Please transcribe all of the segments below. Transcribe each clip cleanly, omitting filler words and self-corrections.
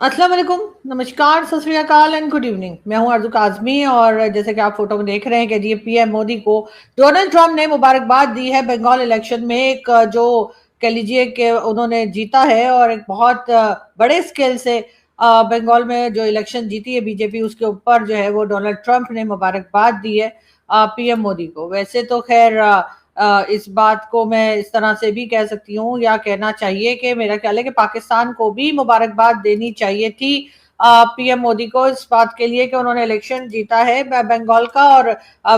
अस्सलाम वालेकुम, नमस्कार, सत श्री अकाल एंड गुड इवनिंग। मैं हूं आरज़ू काज़मी और जैसे कि आप फोटो में देख रहे हैं कि जी पीएम मोदी को डोनाल्ड ट्रंप ने मुबारकबाद दी है बंगाल इलेक्शन में। एक जो कह लीजिए कि उन्होंने जीता है और एक बहुत बड़े स्केल से बंगाल में जो इलेक्शन जीती है बीजेपी, उसके ऊपर जो है वो डोनाल्ड ट्रंप ने मुबारकबाद दी है पीएम मोदी को। वैसे तो खैर इस बात को मैं इस तरह से भी कह सकती हूँ या कहना चाहिए कि मेरा ख्याल है कि पाकिस्तान को भी मुबारकबाद देनी चाहिए थी पीएम मोदी को इस बात के लिए कि उन्होंने इलेक्शन जीता है बंगाल का। और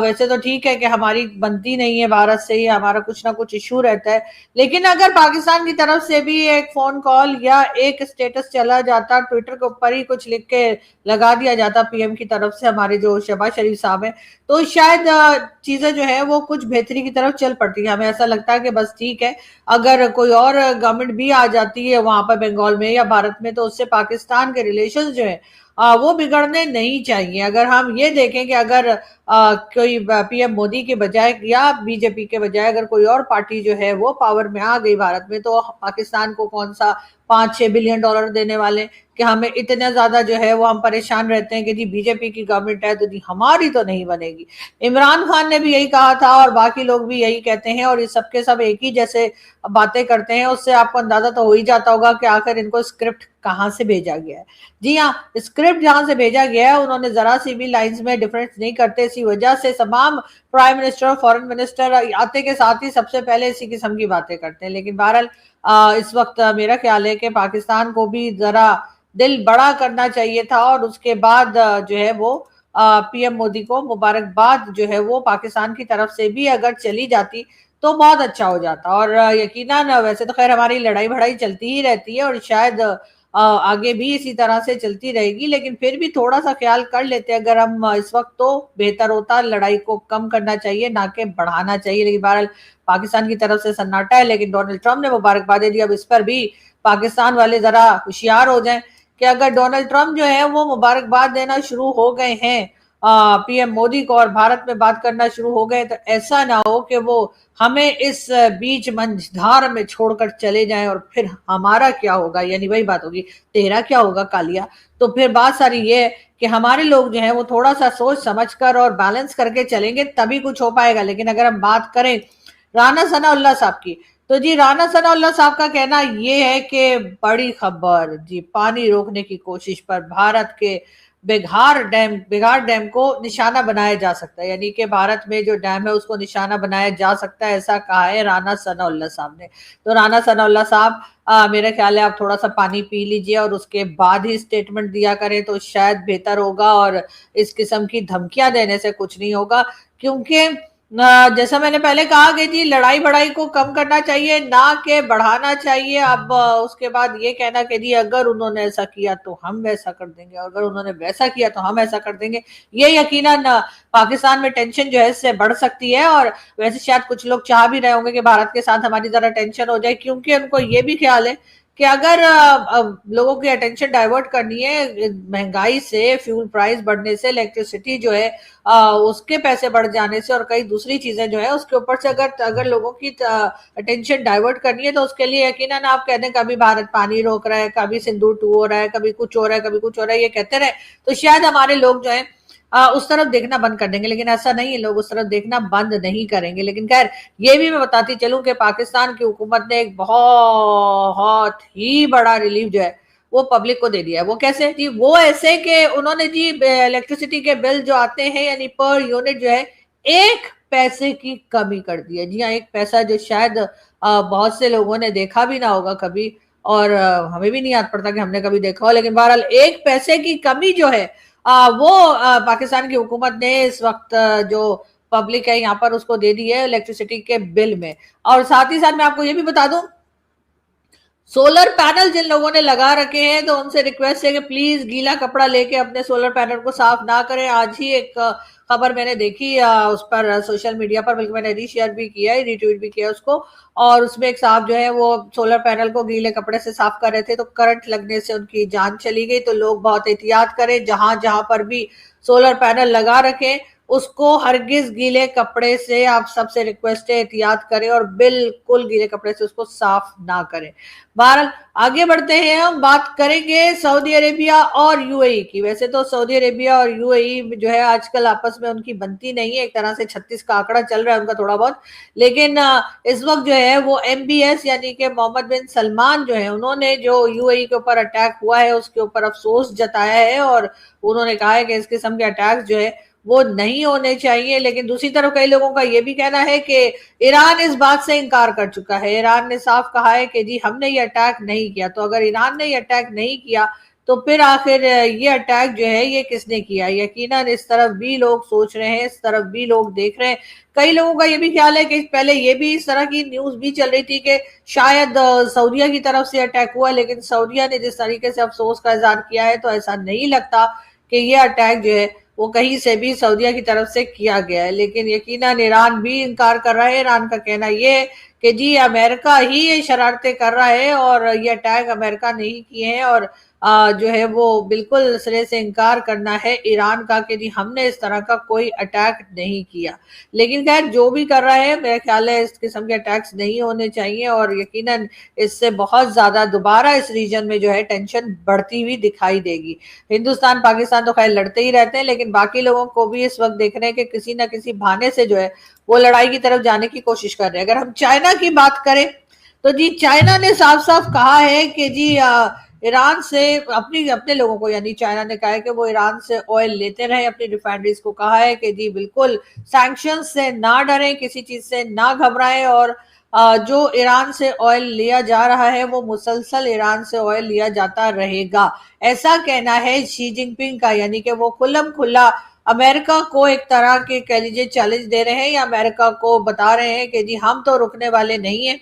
वैसे तो ठीक है कि हमारी बनती नहीं है भारत से, ही हमारा कुछ ना कुछ इशू रहता है, लेकिन अगर पाकिस्तान की तरफ से भी एक फोन कॉल या एक स्टेटस चला जाता, ट्विटर के ऊपर ही कुछ लिख के लगा दिया जाता पीएम की तरफ से, हमारे जो शहबाज शरीफ साहब है, तो शायद चीजें जो है वो कुछ बेहतरी की तरफ चल पड़ती है। हमें ऐसा लगता है कि बस ठीक है, अगर कोई और गवर्नमेंट भी आ जाती है वहां पर बंगाल में या भारत में, तो उससे पाकिस्तान के रिलेशन जो है वो बिगड़ने नहीं चाहिए। अगर हम ये देखें कि अगर कोई पीएम मोदी के बजाय या बीजेपी के बजाय अगर कोई और पार्टी जो है वो पावर में आ गई भारत में, तो पाकिस्तान को कौन सा 5-6 बिलियन डॉलर देने वाले कि हमें इतने ज्यादा जो है वो हम परेशान रहते हैं कि जी बीजेपी की गवर्नमेंट है तो जी हमारी तो नहीं बनेगी। इमरान खान ने भी यही कहा था और बाकी लोग भी यही कहते हैं और ये सबके सब एक ही जैसे बातें करते हैं। उससे आपको अंदाजा तो हो ही जाता होगा कि आखिर इनको स्क्रिप्ट कहाँ से भेजा गया है। जी हाँ, स्क्रिप्ट जहां से भेजा गया है उन्होंने जरा सी भी लाइंस में डिफरेंस नहीं करते, इसी वजह से तमाम प्राइम मिनिस्टर, फॉरेन मिनिस्टर आते के साथ ही सबसे पहले इसी किस्म की बातें करते हैं। लेकिन बहरहाल इस वक्त मेरा ख्याल है कि पाकिस्तान को भी जरा दिल बड़ा करना चाहिए था और उसके बाद जो है वो पीएम मोदी को मुबारकबाद जो है वो पाकिस्तान की तरफ से भी अगर चली जाती तो बहुत अच्छा हो जाता। और यकीनन वैसे तो खैर हमारी लड़ाई भड़ाई चलती ही रहती है और शायद आगे भी इसी तरह से चलती रहेगी, लेकिन फिर भी थोड़ा सा ख्याल कर लेते अगर हम इस वक्त तो बेहतर होता। लड़ाई को कम करना चाहिए ना कि बढ़ाना चाहिए। लेकिन बहरहाल पाकिस्तान की तरफ से सन्नाटा है, लेकिन डोनाल्ड ट्रंप ने मुबारकबाद दी। अब इस पर भी पाकिस्तान वाले जरा होशियार हो जाएं कि अगर डोनाल्ड ट्रंप जो है वो मुबारकबाद देना शुरू हो गए हैं पीएम मोदी को और भारत में बात करना शुरू हो गए, तो ऐसा ना हो कि वो हमें इस बीच मंझधार में छोड़कर चले जाएं और फिर हमारा क्या होगा, यानी वही बात होगी तेरा क्या होगा कालिया। तो फिर बात सारी ये है कि हमारे लोग जो है वो थोड़ा सा सोच समझकर और बैलेंस करके चलेंगे तभी कुछ हो पाएगा। लेकिन अगर हम बात करें राना सनाउल्लाह साहब की, तो जी राना सनाउल्लाह साहब का कहना ये है कि बड़ी खबर जी, पानी रोकने की कोशिश पर भारत के बिघार डैम को निशाना बनाया जा सकता है, यानी कि भारत में जो डैम है उसको निशाना बनाया जा सकता है, ऐसा कहा है राना सनाउल्लाह साहब ने। तो राना सनाउल्लाह साहब मेरा ख्याल है आप थोड़ा सा पानी पी लीजिए और उसके बाद ही स्टेटमेंट दिया करें तो शायद बेहतर होगा। और इस किस्म की धमकियां देने से कुछ नहीं होगा, क्योंकि जैसा मैंने पहले कहा कि जी लड़ाई बड़ाई को कम करना चाहिए ना कि बढ़ाना चाहिए। अब उसके बाद ये कहना कि जी अगर उन्होंने ऐसा किया तो हम वैसा कर देंगे और अगर उन्होंने वैसा किया तो हम ऐसा कर देंगे, ये यकीनन पाकिस्तान में टेंशन जो है इससे बढ़ सकती है। और वैसे शायद कुछ लोग चाह भी रहे होंगे कि भारत के साथ हमारी जरा टेंशन हो जाए, क्योंकि उनको ये भी ख्याल है कि अगर लोगों की अटेंशन डाइवर्ट करनी है महंगाई से, फ्यूल प्राइस बढ़ने से, इलेक्ट्रिसिटी जो है उसके पैसे बढ़ जाने से और कई दूसरी चीजें जो है उसके ऊपर से अगर अगर लोगों की अटेंशन डाइवर्ट करनी है, तो उसके लिए यकीनन आप कहते हैं कभी भारत पानी रोक रहा है, कभी सिंदूर 2 हो रहा है, कभी कुछ हो रहा है, कभी कुछ हो रहा है, ये कहते रहे तो शायद हमारे लोग जो है उस तरफ देखना बंद कर देंगे। लेकिन ऐसा नहीं है, लोग उस तरफ देखना बंद नहीं करेंगे। लेकिन खैर ये भी मैं बताती चलूं कि पाकिस्तान की हुकूमत ने एक बहुत ही बड़ा रिलीफ जो है वो पब्लिक को दे दिया है। वो कैसे जी, वो ऐसे कि उन्होंने जी इलेक्ट्रिसिटी के बिल जो आते हैं यानी पर यूनिट जो है 1 पैसे की कमी कर दी है। जी हाँ, 1 पैसा जो शायद बहुत से लोगों ने देखा भी ना होगा कभी, और हमें भी नहीं याद पड़ता कि हमने कभी देखा हो। लेकिन बहरहाल 1 पैसे की कमी जो है वो पाकिस्तान की हुकूमत ने इस वक्त जो पब्लिक है यहाँ पर उसको दे दी है इलेक्ट्रिसिटी के बिल में। और साथ ही साथ मैं आपको ये भी बता दूं, सोलर पैनल जिन लोगों ने लगा रखे हैं तो उनसे रिक्वेस्ट है कि प्लीज गीला कपड़ा लेके अपने सोलर पैनल को साफ ना करें। आज ही एक खबर मैंने देखी उस पर सोशल मीडिया पर, बल्कि मैंने रीशेयर भी किया है, रीट्वीट भी किया उसको। और उसमें एक साहब जो है वो सोलर पैनल को गीले कपड़े से साफ कर रहे थे तो करंट लगने से उनकी जान चली गई। तो लोग बहुत एहतियात करें, जहां जहां पर भी सोलर पैनल लगा रखें اس کو ہرگز گیلے کپڑے سے آپ سب سے ریکویسٹ ہے احتیاط کریں اور بالکل گیلے کپڑے سے اس کو صاف نہ کریں۔ بہرحال آگے بڑھتے ہیں، ہم بات کریں گے سعودی عربیہ اور یو اے ای کی۔ ویسے تو سعودی عربیہ اور یو اے ای جو ہے آج کل آپس میں ان کی بنتی نہیں ہے، ایک طرح سے 36 کا آنکڑا چل رہا ہے ان کا تھوڑا بہت، لیکن اس وقت جو ہے وہ ایم بی ایس یعنی کہ محمد بن سلمان جو ہے انہوں نے جو یو اے ای کے اوپر اٹیک ہوا ہے اس کے اوپر افسوس جتایا ہے، اور انہوں نے کہا ہے کہ اس قسم کے اٹیکس جو ہے وہ نہیں ہونے چاہیے۔ لیکن دوسری طرف کئی لوگوں کا یہ بھی کہنا ہے کہ ایران اس بات سے انکار کر چکا ہے، ایران نے صاف کہا ہے کہ جی ہم نے یہ اٹیک نہیں کیا۔ تو اگر ایران نے یہ اٹیک نہیں کیا تو پھر آخر یہ اٹیک جو ہے یہ کس نے کیا؟ یقیناً اس طرف بھی لوگ سوچ رہے ہیں، اس طرف بھی لوگ دیکھ رہے ہیں۔ کئی لوگوں کا یہ بھی خیال ہے کہ پہلے یہ بھی اس طرح کی نیوز بھی چل رہی تھی کہ شاید سعودیہ کی طرف سے اٹیک ہوا، لیکن سعودیہ نے جس طریقے سے افسوس کا اظہار کیا ہے تو ایسا نہیں لگتا کہ یہ اٹیک جو ہے وہ کہیں سے بھی سعودیہ کی طرف سے کیا گیا ہے۔ لیکن یقیناً ایران بھی انکار کر رہا ہے، ایران کا کہنا یہ ہے کہ جی امریکہ ہی یہ شرارتیں کر رہا ہے اور یہ اٹیک امریکہ نہیں کیے ہیں، اور جو ہے وہ بالکل سرے سے انکار کرنا ہے ایران کا کہ جی ہم نے اس طرح کا کوئی اٹیک نہیں کیا۔ لیکن خیر جو بھی کر رہا ہے میرا خیال ہے اس قسم کے اٹیکس نہیں ہونے چاہیے، اور یقیناً اس سے بہت زیادہ دوبارہ اس ریجن میں جو ہے ٹینشن بڑھتی ہوئی دکھائی دے گی۔ ہندوستان پاکستان تو خیر لڑتے ہی رہتے ہیں، لیکن باقی لوگوں کو بھی اس وقت دیکھ رہے ہیں کہ کسی نہ کسی بہانے سے جو ہے وہ لڑائی کی طرف جانے کی کوشش کر رہے ہیں۔ اگر ہم چائنا کی بات کریں تو جی چائنا نے صاف صاف کہا ہے کہ جی ایران سے اپنے لوگوں کو، یعنی چائنا نے کہا ہے کہ وہ ایران سے آئل لیتے رہے، اپنی ریفائنریز کو کہا ہے کہ جی بالکل سینکشن سے نہ ڈریں، کسی چیز سے نہ گھبرائیں، اور جو ایران سے آئل لیا جا رہا ہے وہ مسلسل ایران سے آئل لیا جاتا رہے گا، ایسا کہنا ہے شی جن پنگ کا۔ یعنی کہ وہ کھلم کھلا امریکہ کو ایک طرح کے کہہ لیجیے چیلنج دے رہے ہیں، یا امریکہ کو بتا رہے ہیں کہ جی ہم تو رکنے والے نہیں ہیں،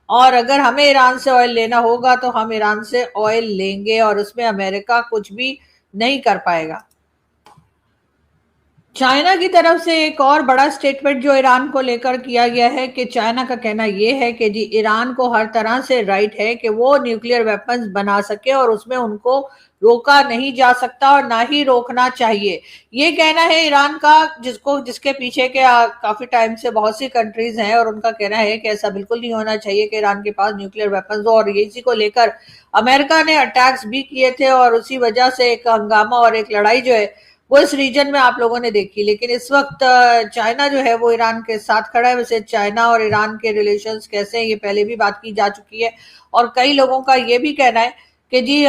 اور اگر ہمیں ایران سے آئل لینا ہوگا تو ہم ایران سے آئل لیں گے، اور اس میں امریکہ کچھ بھی نہیں کر پائے گا۔ چائنا کی طرف سے ایک اور بڑا سٹیٹمنٹ جو ایران کو لے کر کیا گیا ہے کہ چائنا کا کہنا یہ ہے کہ جی ایران کو ہر طرح سے رائٹ ہے کہ وہ نیوکلیئر ویپنز بنا سکے، اور اس میں ان کو روکا نہیں جا سکتا اور نہ ہی روکنا چاہیے۔ یہ کہنا ہے ایران کا، جس کے پیچھے کے کافی ٹائم سے بہت سی کنٹریز ہیں، اور ان کا کہنا ہے کہ ایسا بالکل نہیں ہونا چاہیے کہ ایران کے پاس نیوکلیئر ویپنز ہو، اور اسی کو لے کر امریکہ نے اٹیکس بھی کیے تھے، اور اسی وجہ سے ایک ہنگامہ اور ایک لڑائی جو ہے وہ اس ریجن میں آپ لوگوں نے دیکھی۔ لیکن اس وقت چائنا جو ہے وہ ایران کے ساتھ کھڑا ہے۔ ویسے چائنا اور ایران کے ریلیشنز کیسے ہیں یہ پہلے بھی بات کی جا چکی ہے، اور کئی لوگوں کا یہ بھی کہنا ہے کہ جی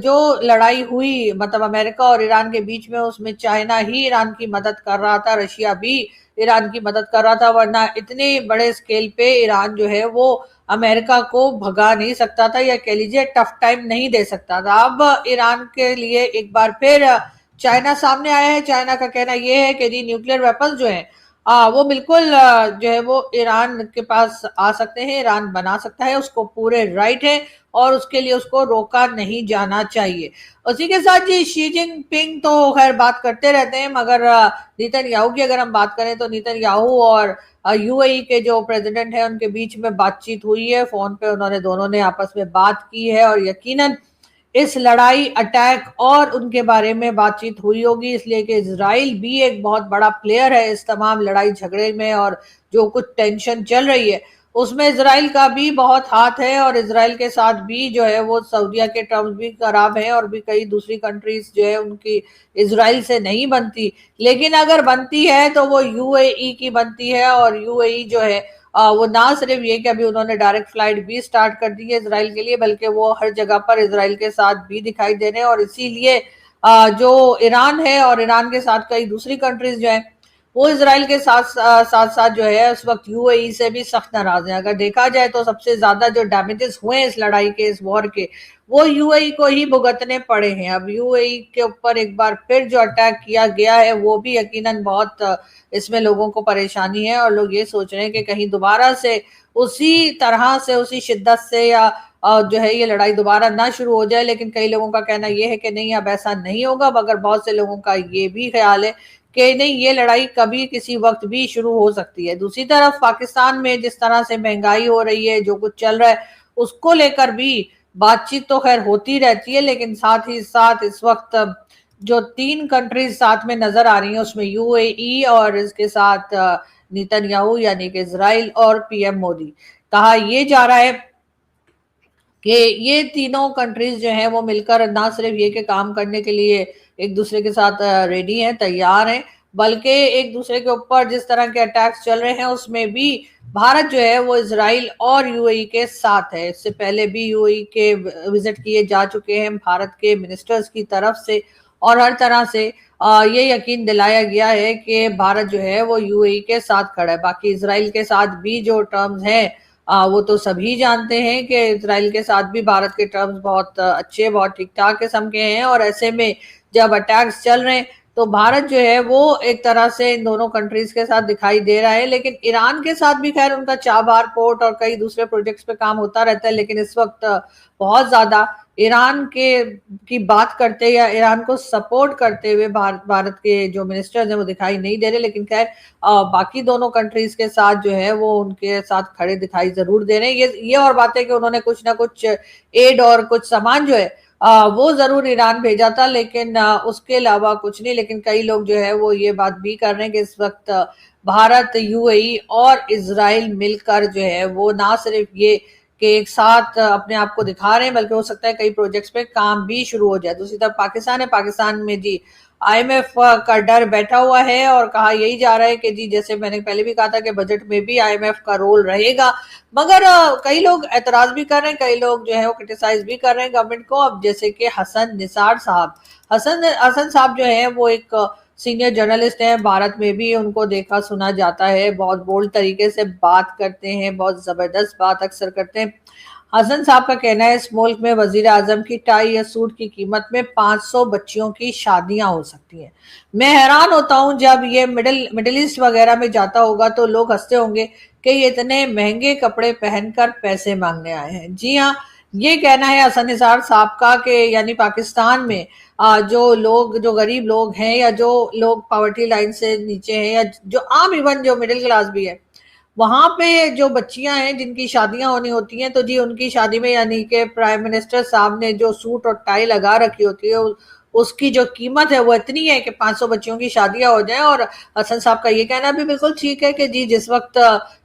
جو لڑائی ہوئی مطلب امریکہ اور ایران کے بیچ میں، اس میں چائنا ہی ایران کی مدد کر رہا تھا، رشیا بھی ایران کی مدد کر رہا تھا، ورنہ اتنے بڑے سکیل پہ ایران جو ہے وہ امریکہ کو بھگا نہیں سکتا تھا، یا کہہ لیجیے ٹف ٹائم نہیں دے سکتا تھا۔ اب ایران کے لیے ایک بار پھر چائنا سامنے آیا ہے۔ چائنا کا کہنا یہ ہے کہ جی نیوکلیئر ویپنز جو ہیں وہ بالکل جو ہے وہ ایران کے پاس آ سکتے ہیں، ایران بنا سکتا ہے، اس کو پورے رائٹ ہے، اور اس کے لیے اس کو روکا نہیں جانا چاہیے۔ اسی کے ساتھ جی شی جن پنگ تو خیر بات کرتے رہتے ہیں، مگر نیتن یاہو کی اگر ہم بات کریں تو نیتن یاہو اور یو اے ای کے جو پریزیڈنٹ ہیں ان کے بیچ میں بات چیت ہوئی ہے، فون پہ دونوں نے آپس میں بات کی ہے، اور یقیناً اس لڑائی اٹیک اور ان کے بارے میں بات چیت ہوئی ہوگی، اس لیے کہ اسرائیل بھی ایک بہت بڑا پلیئر ہے اس تمام لڑائی جھگڑے میں، اور جو کچھ ٹینشن چل رہی ہے اس میں اسرائیل کا بھی بہت ہاتھ ہے، اور اسرائیل کے ساتھ بھی جو ہے وہ سعودیہ کے ٹرمز بھی خراب ہیں، اور بھی کئی دوسری کنٹریز جو ہے ان کی اسرائیل سے نہیں بنتی، لیکن اگر بنتی ہے تو وہ یو اے ای کی بنتی ہے، اور یو اے ای جو ہے وہ نہ صرف یہ کہ ابھی انہوں نے ڈائریکٹ فلائٹ بھی سٹارٹ کر دی ہے اسرائیل کے لیے، بلکہ وہ ہر جگہ پر اسرائیل کے ساتھ بھی دکھائی دے رہے ہیں، اور اسی لیے جو ایران ہے اور ایران کے ساتھ کئی دوسری کنٹریز جو ہیں وہ اسرائیل کے ساتھ جو ہے اس وقت یو اے ای سے بھی سخت ناراض ہیں۔ اگر دیکھا جائے تو سب سے زیادہ جو ڈیمیجز ہوئے اس لڑائی کے، اس وار کے، وہ یو اے ای کو ہی بھگتنے پڑے ہیں۔ اب یو اے ای کے اوپر ایک بار پھر جو اٹیک کیا گیا ہے وہ بھی یقیناً بہت اس میں لوگوں کو پریشانی ہے، اور لوگ یہ سوچ رہے ہیں کہ کہیں دوبارہ سے اسی طرح سے اسی شدت سے یا جو ہے یہ لڑائی دوبارہ نہ شروع ہو جائے، لیکن کئی لوگوں کا کہنا یہ ہے کہ نہیں اب ایسا نہیں ہوگا، مگر بہت سے لوگوں کا یہ بھی خیال ہے کہ نہیں یہ لڑائی کبھی کسی وقت بھی شروع ہو سکتی ہے۔ دوسری طرف پاکستان میں جس طرح سے مہنگائی ہو رہی ہے، جو کچھ چل رہا ہے اس کو لے کر بھی بات چیت تو خیر ہوتی رہتی ہے، لیکن ساتھ ہی ساتھ اس وقت जो 3 कंट्रीज साथ में नजर आ रही हैं उसमें यूएई और इसके साथ नेतन्याहू यानी कि इजराइल और पीएम मोदी। कहा ये जा रहा है कि ये तीनों कंट्रीज जो हैं वो मिलकर ना सिर्फ ये कि काम करने के लिए एक दूसरे के साथ रेडी हैं, तैयार हैं, बल्कि एक दूसरे के ऊपर जिस तरह के अटैक्स चल रहे हैं उसमें भी भारत जो है वो इजराइल और यूएई के साथ है। इससे पहले भी यूएई के विजिट किए जा चुके हैं भारत के मिनिस्टर्स की तरफ से, और हर तरह से ये यकीन दिलाया गया है कि भारत जो है वो यूएई के साथ खड़ा है। बाकी इजराइल के साथ भी जो टर्म्स हैं वो तो सभी जानते हैं कि इजराइल के साथ भी भारत के टर्म्स बहुत अच्छे, बहुत ठीक ठाक किस्म के हैं, और ऐसे में जब अटैक्स चल रहे हैं तो भारत जो है वो एक तरह से इन दोनों कंट्रीज के साथ दिखाई दे रहा है। लेकिन ईरान के साथ भी खैर उनका चाबहार पोर्ट और कई दूसरे प्रोजेक्ट्स पे काम होता रहता है, लेकिन इस वक्त बहुत ज्यादा ईरान के की बात करते या ईरान को सपोर्ट करते हुए भारत के जो मिनिस्टर्स हैं वो दिखाई नहीं दे रहे। लेकिन खैर बाकी दोनों कंट्रीज के साथ जो है वो उनके साथ खड़े दिखाई जरूर दे रहे हैं। ये और बात है कि उन्होंने कुछ ना कुछ एड और कुछ सामान जो है वो जरूर ईरान भेजा था, लेकिन उसके अलावा कुछ नहीं। लेकिन कई लोग जो है वो ये बात भी कर रहे हैं कि इस वक्त भारत, यूएई और इजराइल मिलकर जो है वो ना सिर्फ ये कि एक साथ अपने आप को दिखा रहे हैं, बल्कि हो सकता है कई प्रोजेक्ट्स पे काम भी शुरू हो जाए। दूसरी तरफ पाकिस्तान है, पाकिस्तान में जी आईएमएफ का डर बैठा हुआ है और कहा यही जा रहा है कि जी जैसे मैंने पहले भी कहा था कि बजट में भी आईएमएफ का रोल रहेगा, मगर कई लोग एतराज भी कर रहे हैं, कई लोग जो है वो क्रिटिसाइज भी कर रहे हैं गवर्नमेंट को। अब जैसे कि हसन निसार साहब, हसन साहब जो है वो एक सीनियर जर्नलिस्ट हैं, भारत में भी उनको देखा सुना जाता है, बहुत बोल्ड तरीके से बात करते हैं, बहुत जबरदस्त बात अक्सर करते हैं। हसन साहब का कहना है इस मुल्क में वजीर आजम की टाई या सूट की कीमत में 500 बच्चियों की शादियां हो सकती हैं। मैं हैरान होता हूं जब ये मिडिल ईस्ट वगैरह में जाता होगा तो लोग हंसते होंगे कि ये इतने महंगे कपड़े पहनकर पैसे मांगने आए हैं। जी हाँ, ये कहना है हसन निसार साहब का कि यानी पाकिस्तान में जो लोग, जो गरीब लोग हैं या जो लोग पॉवर्टी लाइन से नीचे हैं या जो आम इवन जो मिडिल क्लास भी है, वहां पे जो बच्चियां हैं जिनकी शादियां होनी होती हैं तो जी उनकी शादी में यानी कि प्राइम मिनिस्टर साहब ने जो सूट और टाई लगा रखी होती है उसकी जो कीमत है वो इतनी है कि 500 बच्चियों की शादियां हो जाएं। और हसन साहब का ये कहना भी बिल्कुल ठीक है कि जी जिस वक्त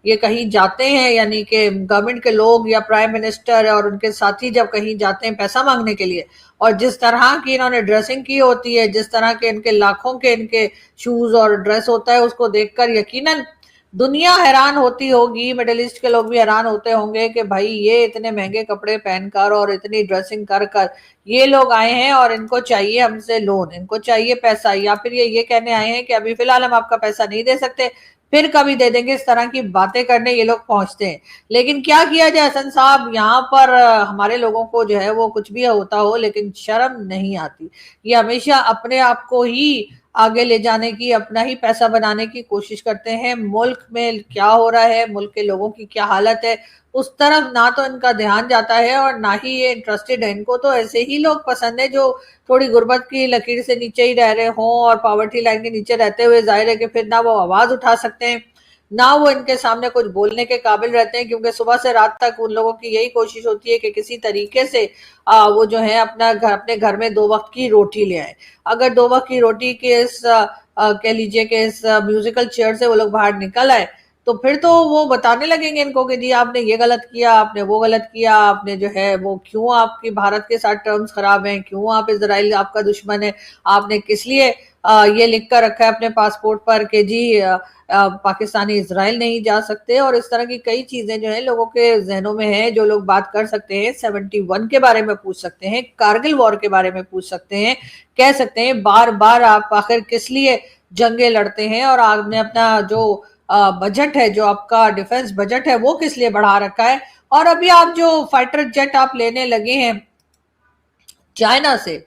ये कहीं जाते हैं यानी कि गवर्नमेंट के लोग या प्राइम मिनिस्टर और उनके साथी जब कहीं जाते हैं पैसा मांगने के लिए, और जिस तरह की इन्होंने ड्रेसिंग की होती है, जिस तरह के इनके लाखों के इनके शूज और ड्रेस होता है, उसको देखकर यकीनन दुनिया हैरान होती होगी, मिडिल ईस्ट के लोग भी हैरान होते होंगे कि भाई ये इतने महंगे कपड़े पहनकर और इतनी ड्रेसिंग कर कर ये लोग आए हैं और इनको चाहिए हमसे लोन, इनको चाहिए पैसा, या फिर ये कहने आए हैं कि अभी फिलहाल हम आपका पैसा नहीं दे सकते, फिर कभी दे देंगे। इस तरह की बातें करने ये लोग पहुंचते हैं। लेकिन क्या किया जाए हसन साहब, यहाँ पर हमारे लोगों को जो है वो कुछ भी होता हो लेकिन शर्म नहीं आती। ये हमेशा अपने आप को ही आगे ले जाने की, अपना ही पैसा बनाने की कोशिश करते हैं। मुल्क में क्या हो रहा है, मुल्क के लोगों की क्या हालत है, उस तरफ ना तो इनका ध्यान जाता है और ना ही ये इंटरेस्टेड है। इनको तो ऐसे ही लोग पसंद है जो थोड़ी गुर्बत की लकीर से नीचे ही रह रहे हों और पॉवर्टी लाइन के नीचे रहते हुए जाहिर है कि फिर ना वो आवाज उठा सकते हैं, ना वो इनके सामने कुछ बोलने के काबिल रहते हैं, क्योंकि सुबह से रात तक उन लोगों की यही कोशिश होती है कि किसी तरीके से वो जो है अपने घर में 2 वक्त की रोटी ले आए। अगर 2 वक्त की रोटी के इस कह लीजिए कि इस म्यूजिकल चेयर से वो लोग बाहर निकल आए तो फिर तो वो बताने लगेंगे इनको कि जी आपने ये गलत किया, आपने वो गलत किया, आपने जो है वो क्यों आपकी भारत के साथ टर्म्स खराब हैं, क्यों आप इजराइल आपका दुश्मन है, आपने किस लिए ये लिख कर रखा है अपने पासपोर्ट पर कि जी पाकिस्तानी इजराइल नहीं जा सकते। और इस तरह की कई चीजें जो है लोगों के जहनों में है। जो लोग बात कर सकते हैं 71 के बारे में पूछ सकते हैं, कारगिल वॉर के बारे में पूछ सकते हैं, कह सकते हैं बार बार आप आखिर किस लिए जंगे लड़ते हैं और आपने अपना जो बजट है, जो आपका डिफेंस बजट है वो किस लिए बढ़ा रखा है, और अभी आप जो फाइटर जेट आप लेने लगे हैं चाइना से,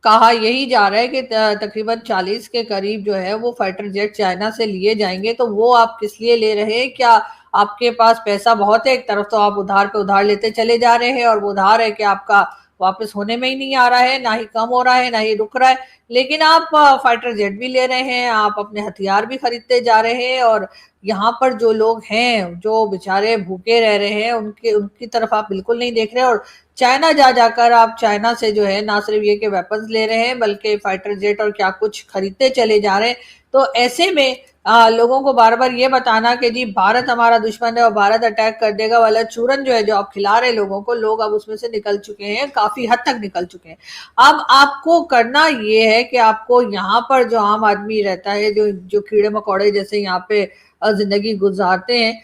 कहा यही जा रहा है कि तकरीबन 40 के करीब जो है वो फाइटर जेट चाइना से लिए जाएंगे। तो वो आप किस लिए ले रहे हैं? क्या आपके पास पैसा बहुत है? एक तरफ तो आप उधार पे उधार लेते चले जा रहे हैं और वो उधार है कि आपका वापस होने में ही नहीं आ रहा है, ना ही कम हो रहा है, ना ही रुक रहा है। लेकिन आप फाइटर जेट भी ले रहे हैं, आप अपने हथियार भी खरीदते जा रहे हैं, और यहाँ पर जो लोग हैं जो बेचारे भूखे रह रहे हैं उनकी तरफ आप बिल्कुल नहीं देख रहे। और चाइना जाकर आप चाइना से जो है ना सिर्फ ये कि वेपन्स ले रहे हैं बल्कि फाइटर जेट और क्या कुछ खरीदते चले जा रहे हैं। तो ऐसे में लोगों को बार बार ये बताना कि जी भारत हमारा दुश्मन है और भारत अटैक कर देगा वाला चूरन जो है जो आप खिला रहे लोगों को, लोग अब उसमें से निकल चुके हैं, काफी हद तक निकल चुके हैं। अब आपको करना ये है कि आपको यहाँ पर जो आम आदमी रहता है, जो कीड़े मकोड़े जैसे यहाँ पे जिंदगी गुजारते हैं,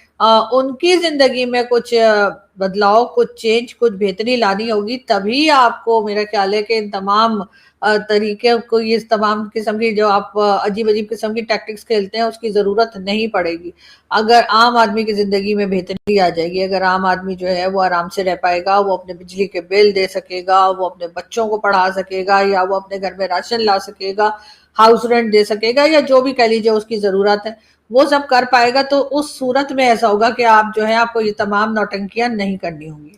उनकी जिंदगी में कुछ बदलाव, कुछ चेंज, कुछ बेहतरी लानी होगी। तभी आपको मेरा ख्याल है कि इन तमाम तरीके को, ये तमाम किस्म की जो आप अजीब अजीब किस्म की टैक्टिक्स खेलते हैं उसकी जरूरत नहीं पड़ेगी। अगर आम आदमी की जिंदगी में बेहतरी आ जाएगी, अगर आम आदमी जो है वो आराम से रह पाएगा, वो अपने बिजली के बिल दे सकेगा, वो अपने बच्चों को पढ़ा सकेगा, या वो अपने घर में राशन ला सकेगा, हाउस रेंट दे सकेगा, या जो भी कह लीजिए उसकी जरूरत है वो सब कर पाएगा, तो उस सूरत में ऐसा होगा कि आप जो है आपको ये तमाम नौटंकियां नहीं करनी होंगी।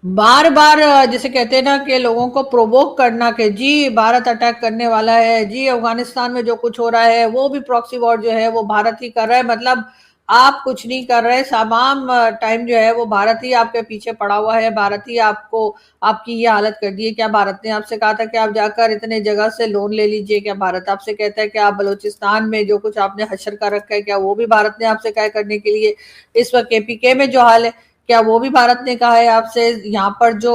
बार बार जैसे कहते हैं ना कि लोगों को प्रोवोक करना कि जी भारत अटैक करने वाला है, जी अफगानिस्तान में जो कुछ हो रहा है वो भी प्रॉक्सी वॉर जो है वो भारत ही कर रहा है, मतलब आप कुछ नहीं कर रहे, तमाम टाइम जो है वो भारत ही आपके पीछे पड़ा हुआ है, भारत ही आपको आपकी ये हालत कर दी है। क्या भारत ने आपसे कहा था कि आप जाकर इतने जगह से लोन ले लीजिए? क्या भारत आपसे कहता है कि आप बलूचिस्तान में जो कुछ आपने हशर कर रखा है क्या वो भी भारत ने आपसे कहा करने के लिए? इस वक्त केपीके में जो हाल है क्या वो भी भारत ने कहा है आपसे? यहाँ पर जो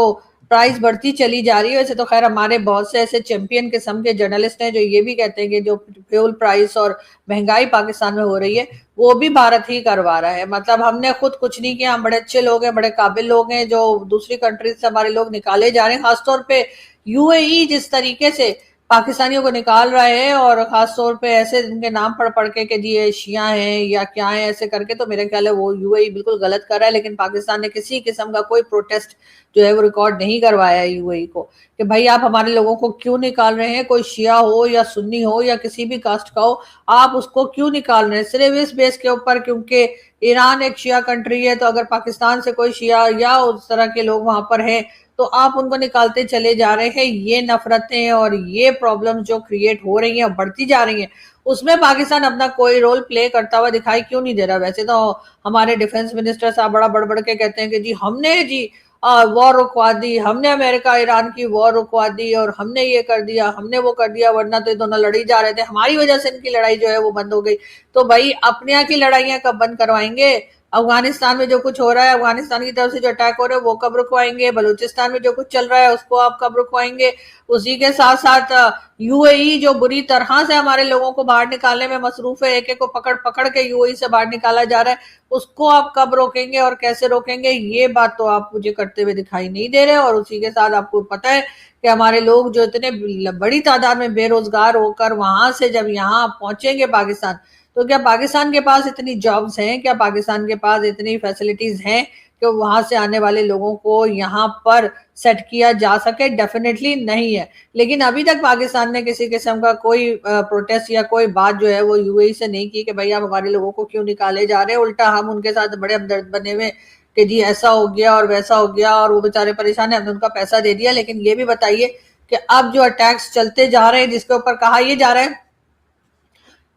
प्राइस बढ़ती चली जा रही है, वैसे तो खैर हमारे बहुत से ऐसे चैंपियन किस्म के जर्नलिस्ट हैं जो ये भी कहते हैं कि जो फ्यूल प्राइस और महंगाई पाकिस्तान में हो रही है वो भी भारत ही करवा रहा है। मतलब हमने खुद कुछ नहीं किया, हम बड़े अच्छे लोग हैं, बड़े काबिल लोग हैं, जो दूसरी कंट्रीज से हमारे लोग निकाले जा रहे हैं, खासतौर पे यूएई जिस तरीके से पाकिस्तानियों को निकाल रहा है, और खास तौर पे ऐसे उनके नाम पढ़ के कि जी ये शिया हैं या क्या है ऐसे करके, तो मेरे ख्याल है वो यूएई बिल्कुल गलत कर रहा है। लेकिन पाकिस्तान ने किसी किस्म का कोई प्रोटेस्ट जो है वो रिकॉर्ड नहीं करवाया है यूएई को कि भाई आप हमारे लोगों को क्यों निकाल रहे हैं, कोई शिया हो या सुन्नी हो या किसी भी कास्ट का हो, आप उसको क्यों निकाल रहे हैं? सिर्फ इस बेस के ऊपर क्योंकि ईरान एक शिया कंट्री है, तो अगर पाकिस्तान से कोई शिया या उस तरह के लोग वहां पर हैं तो आप उनको निकालते चले जा रहे हैं। ये नफरतें और ये प्रॉब्लम्स जो क्रिएट हो रही हैं, बढ़ती जा रही हैं, उसमें पाकिस्तान अपना कोई रोल प्ले करता हुआ दिखाई क्यों नहीं दे रहा? वैसे तो हमारे डिफेंस मिनिस्टर साहब बड़ा बढ़ बढ़ के कहते हैं कि जी हमने जी वॉर रुकवा दी, हमने अमेरिका ईरान की वॉर रुकवा दी, और हमने ये कर दिया, हमने वो कर दिया, वरना तो ये दोनों लड़ी जा रहे थे, हमारी वजह से इनकी लड़ाई जो है वो बंद हो गई। तो भाई अपने यहाँ की लड़ाइयां कब बंद करवाएंगे? अफगानिस्तान में जो कुछ हो रहा है, अफगानिस्तान की तरफ से जो अटैक हो रहे हैं वो कब रुकवाएंगे? बलूचिस्तान में जो कुछ चल रहा है उसको आप कब रुकवाएंगे? उसी के साथ साथ यूएई जो बुरी तरह से हमारे लोगों को बाहर निकालने में मसरूफ है, एक एक को पकड़ पकड़ के यूएई से बाहर निकाला जा रहा है, उसको आप कब रोकेंगे और कैसे रोकेंगे? ये बात तो आप मुझे करते हुए दिखाई नहीं दे रहे। और उसी के साथ आपको पता है कि हमारे लोग जो इतने बड़ी तादाद में बेरोजगार होकर वहां से जब यहाँ पहुंचेंगे पाकिस्तान, तो क्या पाकिस्तान के पास इतनी जॉब्स हैं, क्या पाकिस्तान के पास इतनी फैसिलिटीज हैं कि वहां से आने वाले लोगों को यहाँ पर सेट किया जा सके? डेफिनेटली नहीं है। लेकिन अभी तक पाकिस्तान ने किसी किस्म का कोई प्रोटेस्ट या कोई बात जो है वो यूएई से नहीं की कि भाई आप हमारे लोगों को क्यों निकाले जा रहे हैं। उल्टा हम उनके साथ बड़े हमदर्द बने हुए कि जी ऐसा हो गया और वैसा हो गया और वो बेचारे परेशान है, हमने उनका पैसा दे दिया। लेकिन ये भी बताइए कि अब जो अटैक्स चलते जा रहे हैं, जिसके ऊपर कहा यह जा रहा है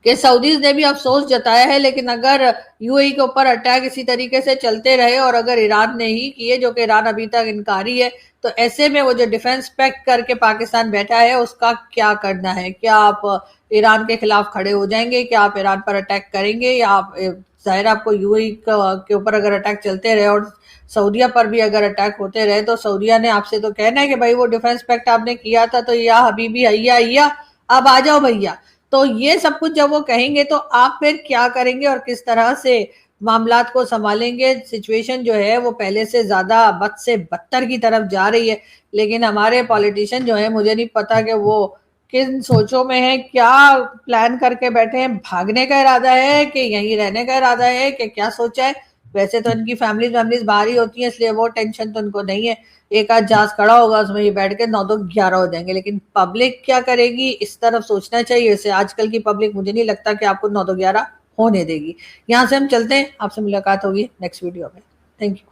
कि सऊदीज ने भी अफसोस जताया है, लेकिन अगर यूएई के ऊपर अटैक इसी तरीके से चलते रहे और अगर ईरान ने ही किए, जो कि ईरान अभी तक इनकारी है, तो ऐसे में वो जो डिफेंस पैक्ट करके पाकिस्तान बैठा है उसका क्या करना है? क्या आप ईरान के खिलाफ खड़े हो जाएंगे? क्या आप ईरान पर अटैक करेंगे? या आप जाहिर आपको यूएई के ऊपर अगर अटैक चलते रहे और सऊदिया पर भी अगर अटैक होते रहे, तो सऊदिया ने आपसे तो कहना है कि भाई वो डिफेंस पैक्ट आपने किया था तो या हबीबी अय्या अय्या अब आ जाओ भैया। तो ये सब कुछ जब वो कहेंगे तो आप फिर क्या करेंगे और किस तरह से मामलात को संभालेंगे? सिचुएशन जो है वो पहले से ज्यादा बद से बदतर की तरफ जा रही है। लेकिन हमारे पॉलिटिशियन जो है, मुझे नहीं पता कि वो किन सोचों में है, क्या प्लान करके बैठे हैं, भागने का इरादा है कि यहीं रहने का इरादा है कि क्या सोचा है? वैसे तो इनकी फैमिलीज बाहर ही होती हैं, इसलिए वो टेंशन तो इनको नहीं है। एक आध जहाज खड़ा होगा उसमें ये बैठ के 9 तो 11 हो जाएंगे। लेकिन पब्लिक क्या करेगी, इस तरफ सोचना चाहिए। वैसे आजकल की पब्लिक मुझे नहीं लगता कि आपको 9 तो 11 होने देगी। यहाँ से हम चलते हैं, आपसे मुलाकात होगी नेक्स्ट वीडियो में। Thank you.